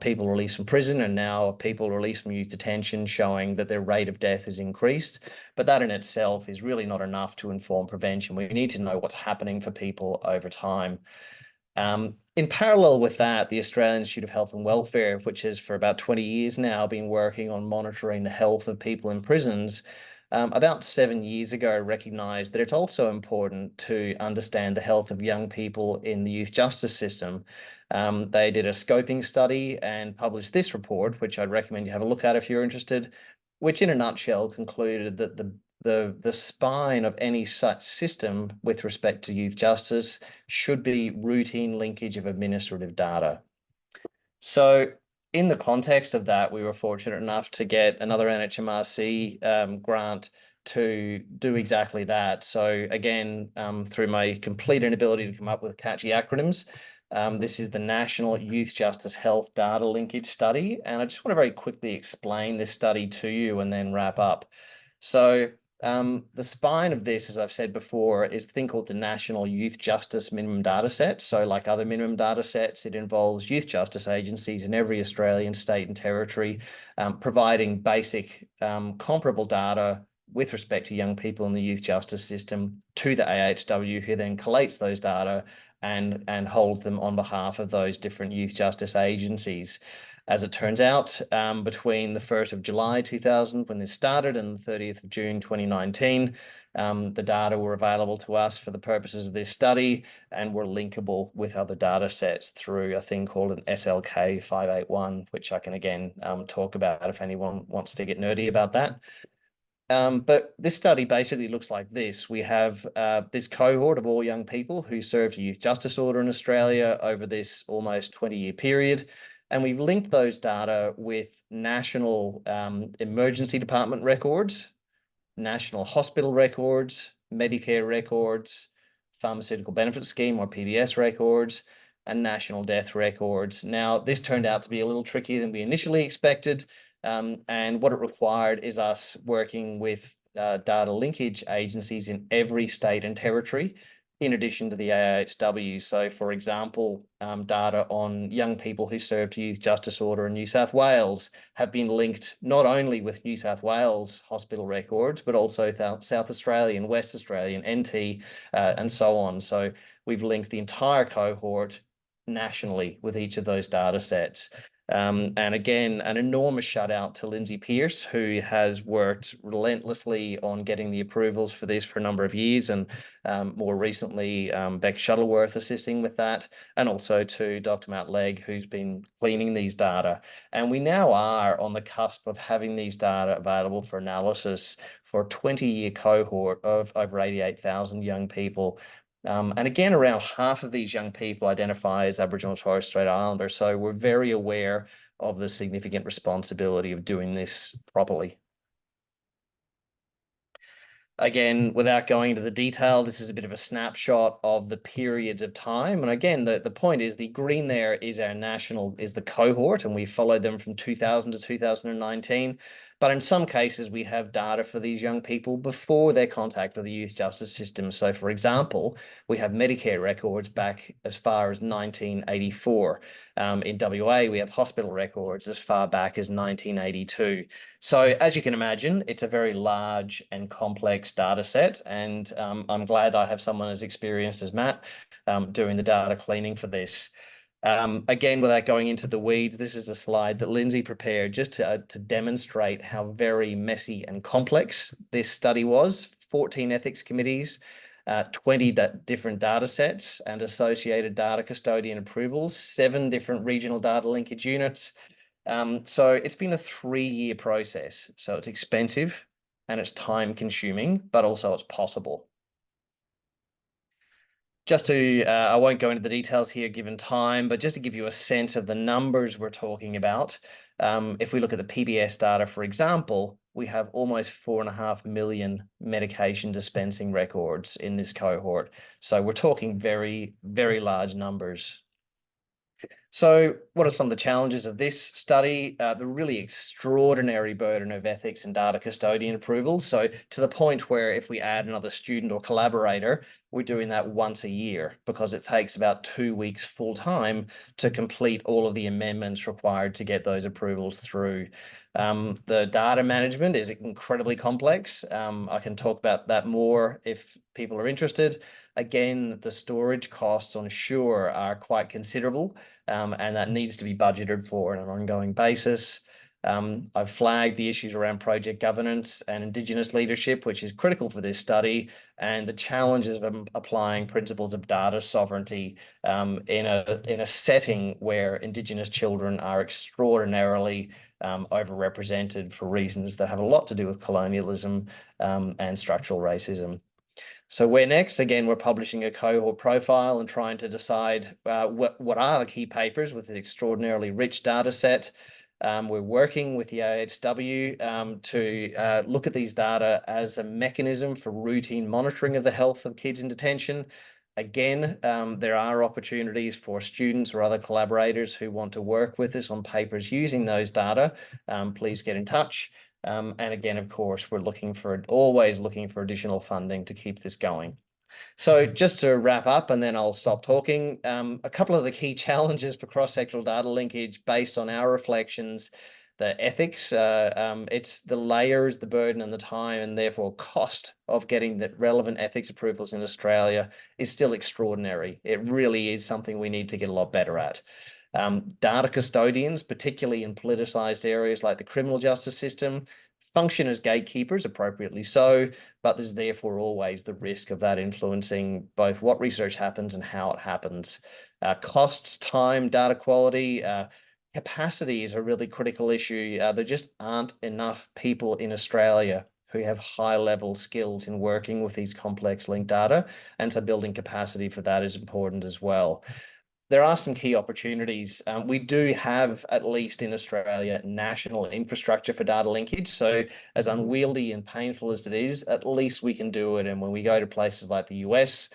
people released from prison and now people released from youth detention showing that their rate of death is increased. But that in itself is really not enough to inform prevention. We need to know what's happening for people over time. In parallel with that, the Australian Institute of Health and Welfare, which has for about 20 years now been working on monitoring the health of people in prisons, about 7 years ago recognised that it's also important to understand the health of young people in the youth justice system. They did a scoping study and published this report, which I'd recommend you have a look at if you're interested, which in a nutshell concluded that the spine of any such system with respect to youth justice should be routine linkage of administrative data. So in the context of that, we were fortunate enough to get another NHMRC grant to do exactly that. So again, through my complete inability to come up with catchy acronyms, this is the National Youth Justice Health Data Linkage Study. And I just want to very quickly explain this study to you and then wrap up. So the spine of this, as I've said before, is a thing called the National Youth Justice Minimum Data Set. So like other minimum data sets, it involves youth justice agencies in every Australian state and territory, providing basic comparable data with respect to young people in the youth justice system to the AHW, who then collates those data and holds them on behalf of those different youth justice agencies. As it turns out, between the 1st of July 2000, when this started, and the 30th of June 2019, the data were available to us for the purposes of this study and were linkable with other data sets through a thing called an SLK 581, which I can again talk about if anyone wants to get nerdy about that. But this study basically looks like this. We have this cohort of all young people who served a youth justice order in Australia over this almost 20-year period. And we've linked those data with national emergency department records, national hospital records, Medicare records, pharmaceutical benefit scheme or PBS records, and national death records. Now, this turned out to be a little trickier than we initially expected. And what it required is us working with data linkage agencies in every state and territory, in addition to the AHW. So, for example, data on young people who served youth justice order in New South Wales have been linked not only with New South Wales hospital records, but also South Australian, West Australian, NT, and so on. So we've linked the entire cohort nationally with each of those data sets. And again, an enormous shout out to Lindsay Pearce, who has worked relentlessly on getting the approvals for this for a number of years, and more recently, Beck Shuttleworth assisting with that, and also to Dr. Matt Legg, who's been cleaning these data. And we now are on the cusp of having these data available for analysis for a 20-year cohort of over 88,000 young people. And again, around half of these young people identify as Aboriginal and Torres Strait Islander. So we're very aware of the significant responsibility of doing this properly. Again, without going into the detail, this is a bit of a snapshot of the periods of time. And again, the point is the green there is the cohort, and we followed them from 2000 to 2019. But in some cases, we have data for these young people before their contact with the youth justice system. So, for example, we have Medicare records back as far as 1984. In WA, we have hospital records as far back as 1982. So, as you can imagine, it's a very large and complex data set. And I'm glad I have someone as experienced as Matt doing the data cleaning for this. Again, without going into the weeds, this is a slide that Lindsay prepared just to demonstrate how very messy and complex this study was. 14 ethics committees, 20 different data sets and associated data custodian approvals, 7 different regional data linkage units. So it's been a 3-year process. So it's expensive and it's time consuming, but also it's possible. Just to, I won't go into the details here given time, but just to give you a sense of the numbers we're talking about, if we look at the PBS data, for example, we have almost 4.5 million medication dispensing records in this cohort. So we're talking very, very large numbers. So what are some of the challenges of this study? The really extraordinary burden of ethics and data custodian approvals. So to the point where if we add another student or collaborator, we're doing that once a year because it takes about 2 weeks full time to complete all of the amendments required to get those approvals through. The data management is incredibly complex. I can talk about that more if people are interested. Again, the storage costs on Sure are quite considerable, and that needs to be budgeted for on an ongoing basis. I've flagged the issues around project governance and Indigenous leadership, which is critical for this study, and the challenges of applying principles of data sovereignty in a setting where Indigenous children are extraordinarily overrepresented for reasons that have a lot to do with colonialism and structural racism. So where next? Again, we're publishing a cohort profile and trying to decide what are the key papers with an extraordinarily rich data set. We're working with the AHW to look at these data as a mechanism for routine monitoring of the health of kids in detention. Again, there are opportunities for students or other collaborators who want to work with us on papers using those data. Please get in touch. And again, of course, we're always looking for additional funding to keep this going. So just to wrap up, and then I'll stop talking, a couple of the key challenges for cross-sectoral data linkage based on our reflections: the ethics, it's the layers, the burden and the time, and therefore cost of getting the relevant ethics approvals in Australia is still extraordinary. It really is something we need to get a lot better at. Data custodians, particularly in politicized areas like the criminal justice system, function as gatekeepers, appropriately so, but there's therefore always the risk of that influencing both what research happens and how it happens. Costs, time, data quality, capacity is a really critical issue. There just aren't enough people in Australia who have high-level skills in working with these complex linked data, and so building capacity for that is important as well. there are some key opportunities. We do have, at least in Australia, national infrastructure for data linkage. So as unwieldy and painful as it is, at least we can do it. And when we go to places like the US,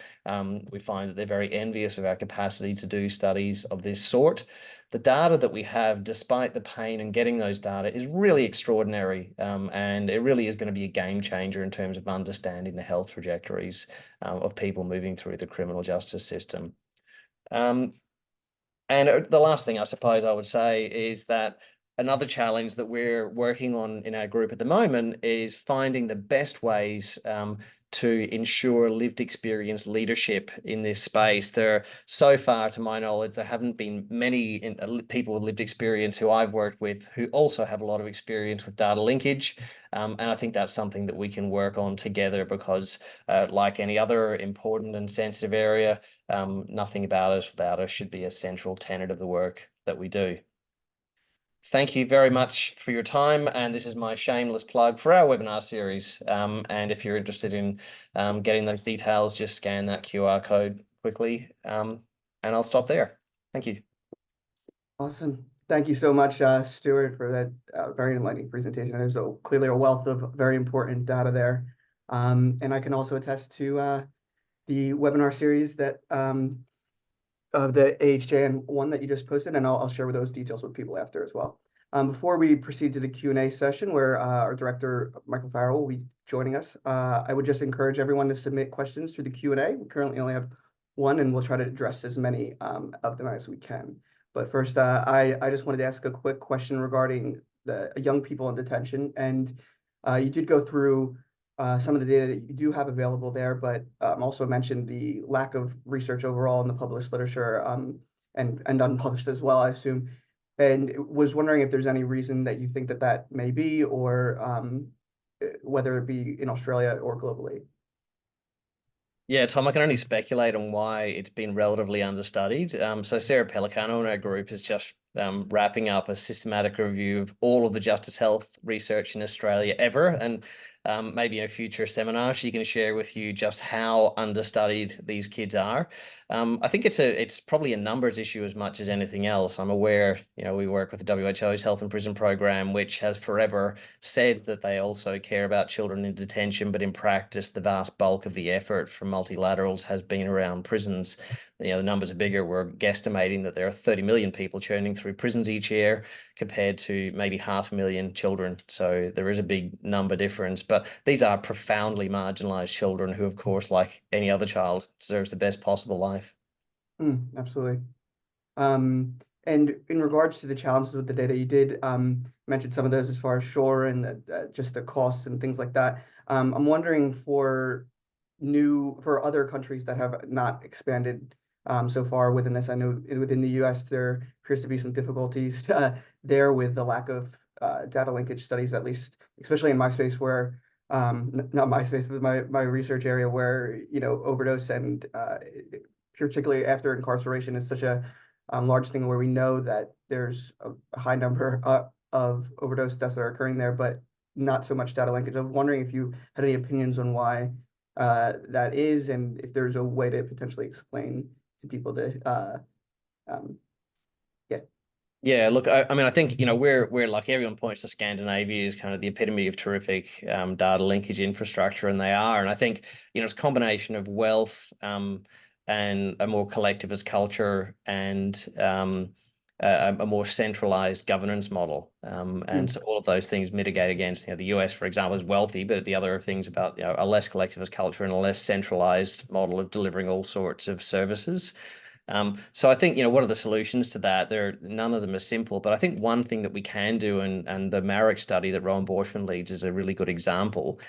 we find that they're very envious of our capacity to do studies of this sort. The data that we have, despite the pain in getting those data, is really extraordinary. And it really is going to be a game changer in terms of understanding the health trajectories of people moving through the criminal justice system. And the last thing I suppose I would say is that another challenge that we're working on in our group at the moment is finding the best ways to ensure lived experience leadership in this space. There, so far, to my knowledge, there haven't been many people with lived experience who I've worked with who also have a lot of experience with data linkage. And I think that's something that we can work on together because, like any other important and sensitive area, nothing about us without us should be a central tenet of the work that we do. Thank you very much for your time, and this is my shameless plug for our webinar series. And if you're interested in getting those details, just scan that QR code quickly, and I'll stop there. Thank you. Awesome. Thank you so much, Stuart, for that very enlightening presentation. There's clearly a wealth of very important data there. And I can also attest to the webinar series that of the AHJN one that you just posted, and I'll share those details with people after as well. Before we proceed to the Q&A session, where our director, Michael Farrell, will be joining us, I would just encourage everyone to submit questions through the Q&A. We currently only have one, and we'll try to address as many of them as we can. But first, I just wanted to ask a quick question regarding the young people in detention. And you did go through some of the data that you do have available there, but also mentioned the lack of research overall in the published literature and unpublished as well, I assume. And was wondering if there's any reason that you think that that may be, or whether it be in Australia or globally. Yeah, Tom, I can only speculate on why it's been relatively understudied. So Sarah Pellicano in our group is just wrapping up a systematic review of all of the justice health research in Australia ever. And maybe in a future seminar, she can share with you just how understudied these kids are. I think it's probably a numbers issue as much as anything else. I'm aware, we work with the WHO's Health in Prison program, which has forever said that they also care about children in detention, but in practice, the vast bulk of the effort from multilaterals has been around prisons. The numbers are bigger. We're guesstimating that there are 30 million people churning through prisons each year compared to maybe 500,000 children. So there is a big number difference, but these are profoundly marginalized children who, of course, like any other child, deserves the best possible life. Absolutely. And in regards to the challenges with the data, you did mention some of those as far as shore and just the costs and things like that. I'm wondering for other countries that have not expanded so far within this. I know within the US, there appears to be some difficulties there with the lack of data linkage studies, at least, especially in my space where, not my space, but my research area where, overdose and particularly after incarceration is such a large thing where we know that there's a high number of overdose deaths that are occurring there, but not so much data linkage. I'm wondering if you had any opinions on why that is, and if there's a way to potentially explain to people to Yeah, look, I mean, I think, we're like everyone points to Scandinavia as kind of the epitome of terrific data linkage infrastructure, and they are. And I think, it's a combination of wealth and a more collectivist culture and a more centralized governance model. And so all of those things mitigate against, the US, for example, is wealthy, but the other things about, a less collectivist culture and a less centralized model of delivering all sorts of services. So I think, what are the solutions to that? None of them are simple, but I think one thing that we can do, and the Murdoch study that Rowan Borschman leads is a really good example.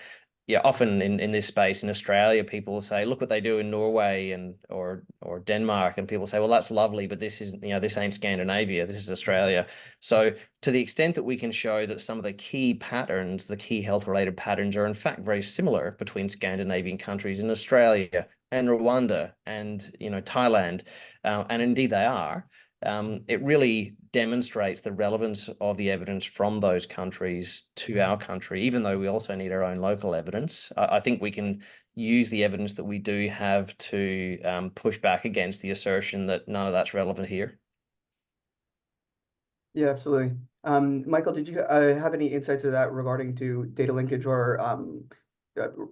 Yeah, often in this space in Australia, people will say, look what they do in Norway or Denmark, and people say, well, that's lovely, but this is, this ain't Scandinavia, this is Australia. So to the extent that we can show that some of the key patterns, the key health related patterns are in fact very similar between Scandinavian countries and Australia and Rwanda and Thailand, and indeed they are. It really demonstrates the relevance of the evidence from those countries to our country, even though we also need our own local evidence. I think we can use the evidence that we do have to push back against the assertion that none of that's relevant here. Yeah, absolutely. Michael, did you have any insights of that regarding to data linkage or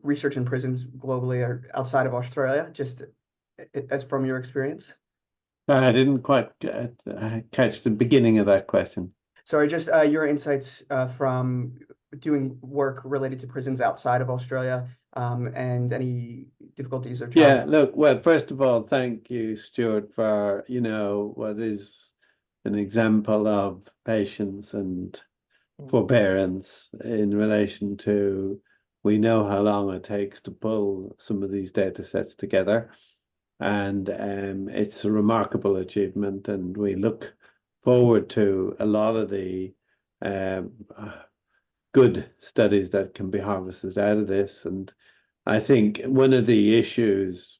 research in prisons globally or outside of Australia, just as from your experience? I didn't quite catch the beginning of that question. Sorry, just your insights from doing work related to prisons outside of Australia, and any difficulties or Yeah, challenges. look, well, first of all, thank you, Stuart, for, what is an example of patience and forbearance in relation to, we know how long it takes to pull some of these data sets together. And it's a remarkable achievement, and we look forward to a lot of the good studies that can be harvested out of this. And I think one of the issues,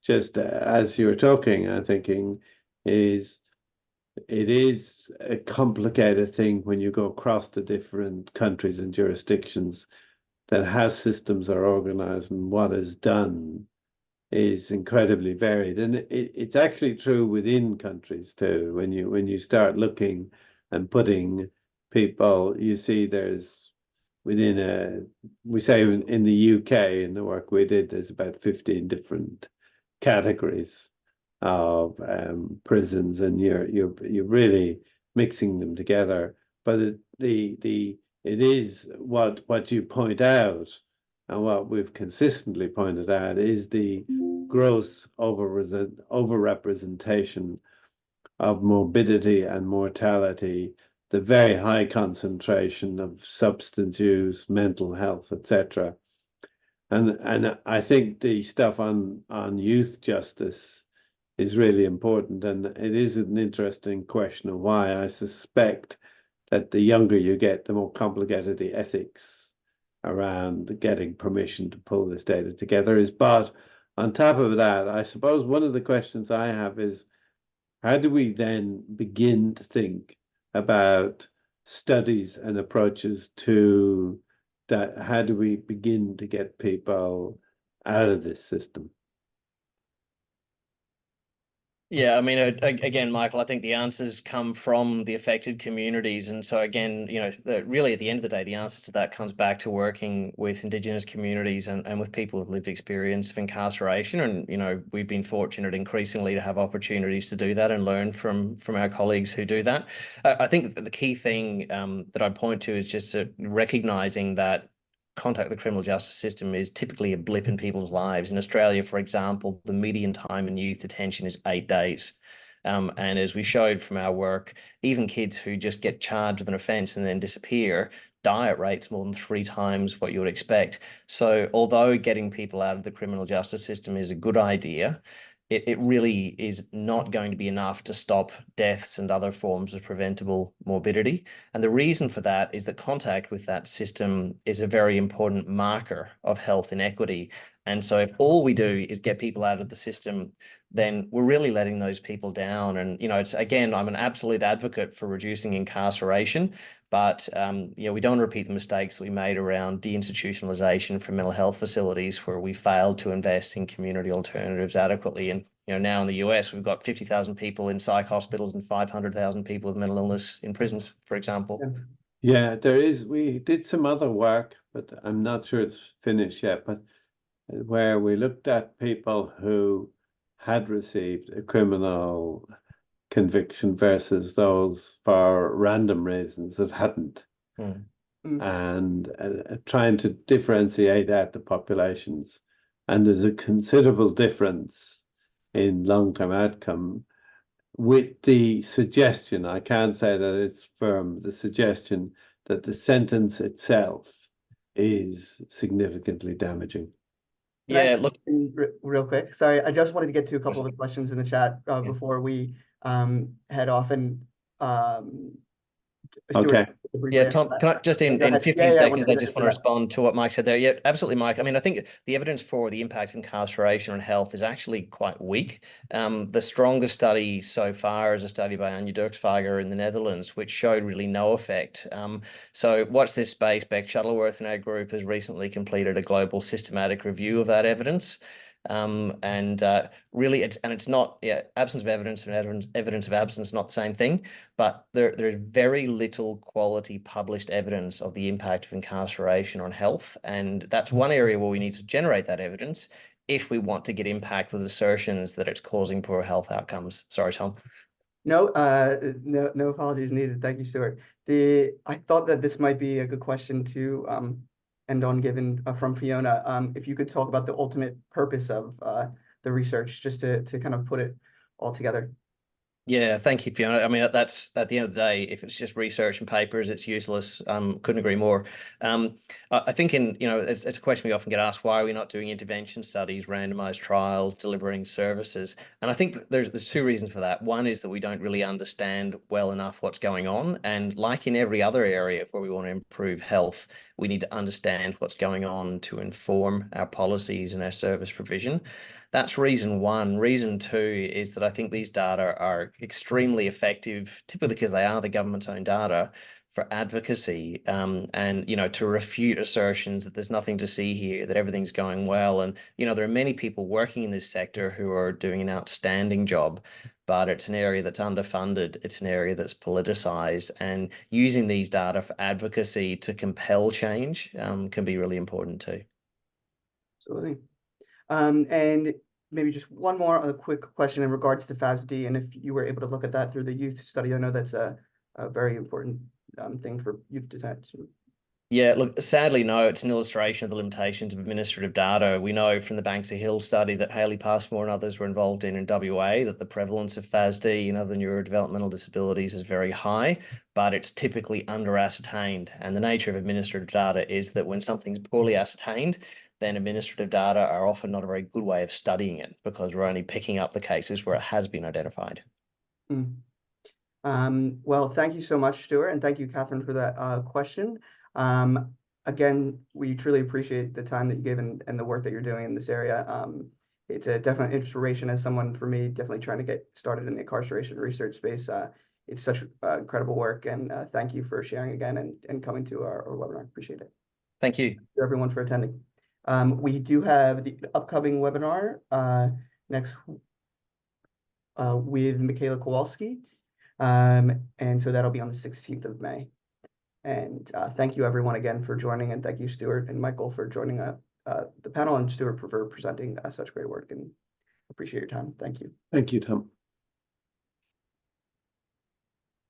just as you were talking, I'm thinking, is it is a complicated thing when you go across the different countries and jurisdictions, that how systems are organized and what is done is incredibly varied. And it's actually true within countries too. When you start looking and putting people, you see there's we say in the UK, in the work we did, there's about 15 different categories of prisons, and you're really mixing them together. But it is what you point out, and what we've consistently pointed out, is the gross overrepresentation of morbidity and mortality, the very high concentration of substance use, mental health, etc. And I think the stuff on youth justice is really important, and it is an interesting question of why. I suspect that the younger you get, the more complicated the ethics around getting permission to pull this data together is. But on top of that, I suppose one of the questions I have is, how do we then begin to think about studies and approaches to that? How do we begin to get people out of this system? Yeah, I mean, again, Michael, I think the answers come from the affected communities. And so again, really at the end of the day, the answer to that comes back to working with Indigenous communities and with people with lived experience of incarceration. And, we've been fortunate increasingly to have opportunities to do that and learn from our colleagues who do that. I think that the key thing that I'd point to is just recognizing that contact with the criminal justice system is typically a blip in people's lives. In Australia, for example, the median time in youth detention is 8 days. And as we showed from our work, even kids who just get charged with an offence and then disappear die at rates more than 3 times what you would expect. So although getting people out of the criminal justice system is a good idea, it really is not going to be enough to stop deaths and other forms of preventable morbidity. And the reason for that is that contact with that system is a very important marker of health inequity. And so if all we do is get people out of the system, then we're really letting those people down. And, it's, again, I'm an absolute advocate for reducing incarceration, but we don't repeat the mistakes that we made around deinstitutionalization from mental health facilities, where we failed to invest in community alternatives adequately. And now in the US, we've got 50,000 people in psych hospitals and 500,000 people with mental illness in prisons, for example. Yeah, there is. We did some other work, but I'm not sure it's finished yet. But where we looked at people who had received a criminal conviction versus those for random reasons that hadn't, and trying to differentiate out the populations. And there's a considerable difference in long-term outcome, with the suggestion, I can't say that it's firm, the suggestion that the sentence itself is significantly damaging. Yeah, look, Real quick. Sorry, I just wanted to get to a couple of the questions in the chat before we head off. And Stuart, Okay. briefly Yeah, answer Tom, that. can I just in Go ahead. 15 Yeah, I wanted seconds, I to just answer want to that. respond to what Mike said there. Yeah, absolutely, Mike. I mean, I think the evidence for the impact of incarceration on health is actually quite weak. The strongest study so far is a study by Anja Dirksvager in the Netherlands, which showed really no effect. So watch this space. Beck Shuttleworth and our group has recently completed a global systematic review of that evidence. Really it's not, absence of evidence and evidence of absence, not the same thing, but there's very little quality published evidence of the impact of incarceration on health. And that's one area where we need to generate that evidence if we want to get impact with assertions that it's causing poor health outcomes. Sorry, Tom. No, no apologies needed. Thank you, Stuart. I thought that this might be a good question to end on, given from Fiona. If you could talk about the ultimate purpose of the research, just to kind of put it all together. Yeah, thank you, Fiona. I mean, that's at the end of the day, if it's just research and papers, it's useless. Couldn't agree more. I think it's a question we often get asked, why are we not doing intervention studies, randomized trials, delivering services? And I think there's two reasons for that. One is that we don't really understand well enough what's going on. And like in every other area where we want to improve health, we need to understand what's going on to inform our policies and our service provision. That's reason one. Reason two is that I think these data are extremely effective, typically because they are the government's own data, for advocacy and to refute assertions that there's nothing to see here, that everything's going well. And there are many people working in this sector who are doing an outstanding job, but it's an area that's underfunded. It's an area that's politicized, and using these data for advocacy to compel change can be really important too. Absolutely. And maybe just one more quick question in regards to FASD, and if you were able to look at that through the youth study. I know that's a very important thing for youth detention. Yeah, look, sadly, no, it's an illustration of the limitations of administrative data. We know from the Banks of Hill study that Haley Passmore and others were involved in WA that the prevalence of FASD and other neurodevelopmental disabilities is very high, but it's typically under-ascertained. And the nature of administrative data is that when something's poorly ascertained, then administrative data are often not a very good way of studying it, because we're only picking up the cases where it has been identified. Well, thank you so much, Stuart, and thank you, Catherine, for that question. Again, we truly appreciate the time that you gave and the work that you're doing in this area. It's a definite inspiration as someone, for me, definitely trying to get started in the incarceration research space. It's such incredible work, and thank you for sharing again and coming to our webinar. Appreciate it. Thank you. Thank you, everyone, for attending. We do have the upcoming webinar next with Michaela Kowalski, and so that'll be on the 16th of May. And thank you, everyone, again for joining, and thank you, Stuart and Michael, for joining the panel, and Stuart for presenting such great work, and appreciate your time. Thank you. Thank you, Tom.